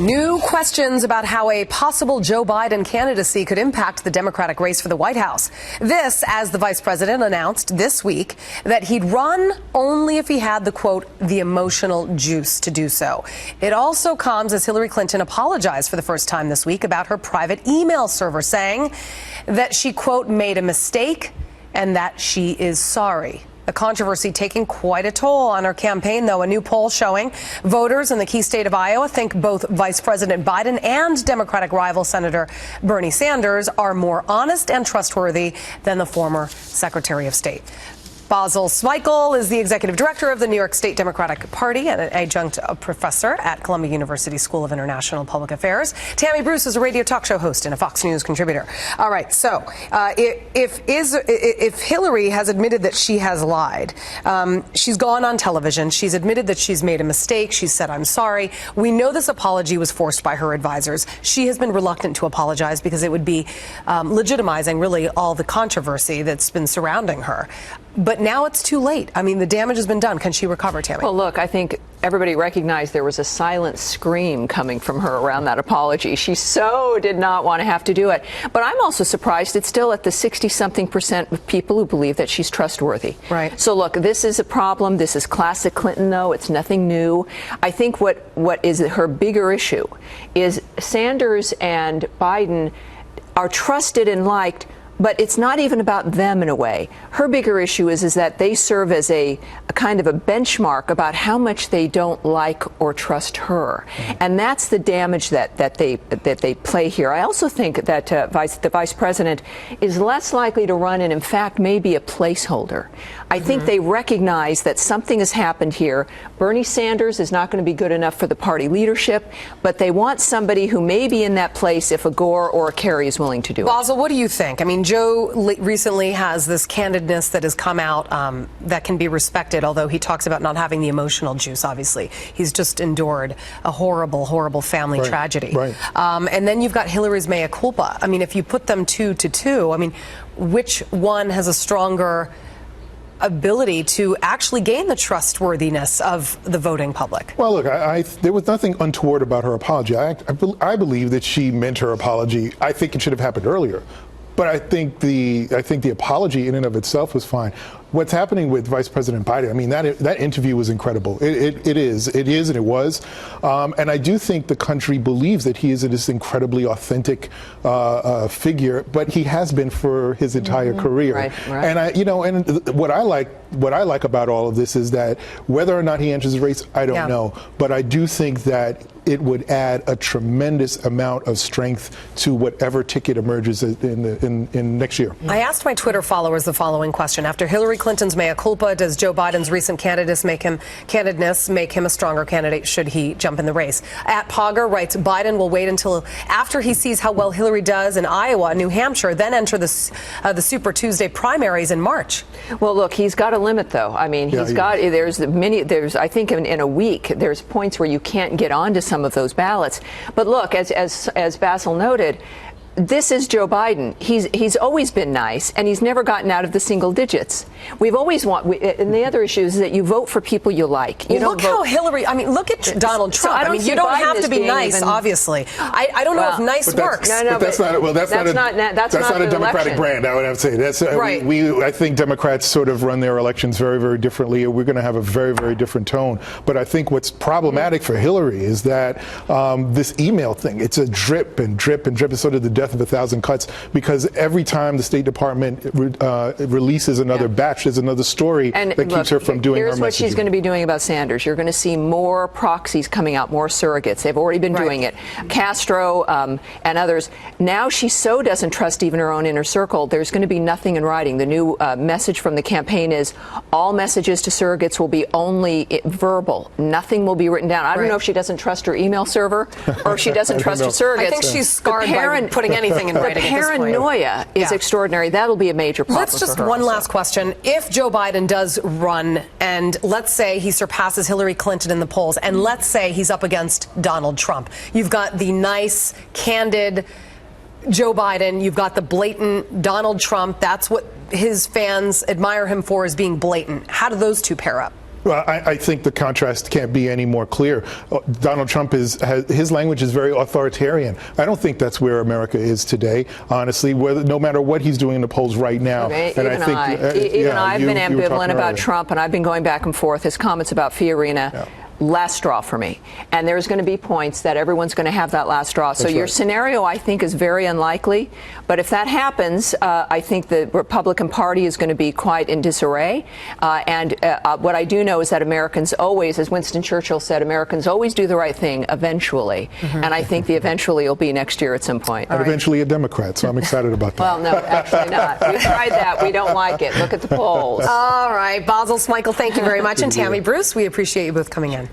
New questions about how a possible Joe Biden candidacy could impact the Democratic race for the White House. This, as the vice president announced this week that he'd run only if he had the, quote, the emotional juice to do so. It also comes as Hillary Clinton apologized for the first time this week about her private email server, saying that she, quote, made a mistake and that she is sorry. The controversy taking quite a toll on her campaign, though. A new poll showing voters in the key state of Iowa think both Vice President Biden and Democratic rival Senator Bernie Sanders are more honest and trustworthy than the former Secretary of State. Basil Smikle is the executive director of the New York State Democratic Party and an adjunct professor at Columbia University School of International Public Affairs. Tammy Bruce is a radio talk show host and a Fox News contributor. All right, so if Hillary has admitted that she has lied, she's gone on television, she's admitted that she's made a mistake, she said, I'm sorry. We know this apology was forced by her advisors. She has been reluctant to apologize because it would be legitimizing really all the controversy that's been surrounding her. But now it's too late. I mean, the damage has been done. Can she recover, Tammy? Well, look, I think everybody recognized there was a silent scream coming from her around that apology. She so did not want to have to do it. But I'm also surprised it's still at the 60-something% of people who believe that she's trustworthy. Right. So, look, this is a problem. This is classic Clinton, though. It's nothing new. I think what is her bigger issue is Sanders and Biden are trusted and liked, but it's not even about them in a way. Her bigger issue is that they serve as a kind of a benchmark about how much they don't like or trust her. And that's the damage that they play here. I also think that the vice president is less likely to run and, in fact, may be a placeholder. I think they recognize that something has happened here. Bernie Sanders is not going to be good enough for the party leadership, but they want somebody who may be in that place if a Gore or a Kerry is willing to do it. Basil, what do you think? I mean, Joe recently has this candidness that has come out that can be respected, although he talks about not having the emotional juice, obviously. He's just endured a horrible, horrible family tragedy. Right. And then you've got Hillary's mea culpa. I mean, if you put them 2 to 2, I mean, which one has a stronger ability to actually gain the trustworthiness of the voting public? Well, look, there was nothing untoward about her apology. I believe that she meant her apology. I think it should have happened earlier. But I think the apology in and of itself was fine. What's happening with Vice President Biden, I mean, that interview was incredible. It is, and it was. And I do think the country believes that he is this incredibly authentic figure, but he has been for his entire career. Right. And what I like about all of this is that whether or not he enters the race, I don't know. But I do think that it would add a tremendous amount of strength to whatever ticket emerges in next year. I asked my Twitter followers the following question. After Hillary Clinton's mea culpa, does Joe Biden's recent candidacy make him a stronger candidate should he jump in the race? At Pogger writes, Biden will wait until after he sees how well Hillary does in Iowa, New Hampshire, then enter the Super Tuesday primaries in March. Well, look, he's got a limit, though. I mean, there's I think in a week, there's points where you can't get onto some of those ballots. But look, as Basil noted, this is Joe Biden. He's always been nice, and he's never gotten out of the single digits. We've always and the other issue is that you vote for people you like. You look how Hillary. I mean, look at Donald Trump. I mean, you don't have to be nice, obviously. I don't know if nice works. But that's not a Democratic brand. I would have to say that's right. I think Democrats sort of run their elections very, very differently. We're going to have a very, very different tone. But I think what's problematic for Hillary is that this email thing. It's a drip and drip and drip. It's sort of the death of 1,000 cuts, because every time the State Department releases another batch, there's another story that keeps her from doing her messaging. Here's what she's going to be doing about Sanders. You're going to see more proxies coming out, more surrogates. They've already been doing it. Castro and others. Now she so doesn't trust even her own inner circle, there's going to be nothing in writing. The new message from the campaign is all messages to surrogates will be only verbal. Nothing will be written down. I don't know if she doesn't trust her email server or if she doesn't trust her surrogates. I think she's scarred by putting anything in writing. The paranoia is extraordinary. That'll be a major problem. Let's just one last question. If Joe Biden does run, and let's say he surpasses Hillary Clinton in the polls, and let's say he's up against Donald Trump, you've got the nice, candid Joe Biden, you've got the blatant Donald Trump. That's what his fans admire him for, is being blatant. How do those two pair up? Well, I think the contrast can't be any more clear. Donald Trump his language is very authoritarian. I don't think that's where America is today, honestly, no matter what he's doing in the polls right now. I've been ambivalent about Trump, and I've been going back and forth. His comments about Fiorina. Last straw for me. And there's going to be points that everyone's going to have that last straw. So your scenario, I think, is very unlikely. But if that happens, I think the Republican Party is going to be quite in disarray. And what I do know is that Americans always, as Winston Churchill said, Americans always do the right thing eventually. And I think the eventually will be next year at some point. And eventually a Democrat, so I'm excited about that. Well, no, actually not. We tried that. We don't like it. Look at the polls. All right. Basil Smikle, thank you very much. And Tammy Bruce, we appreciate you both coming in.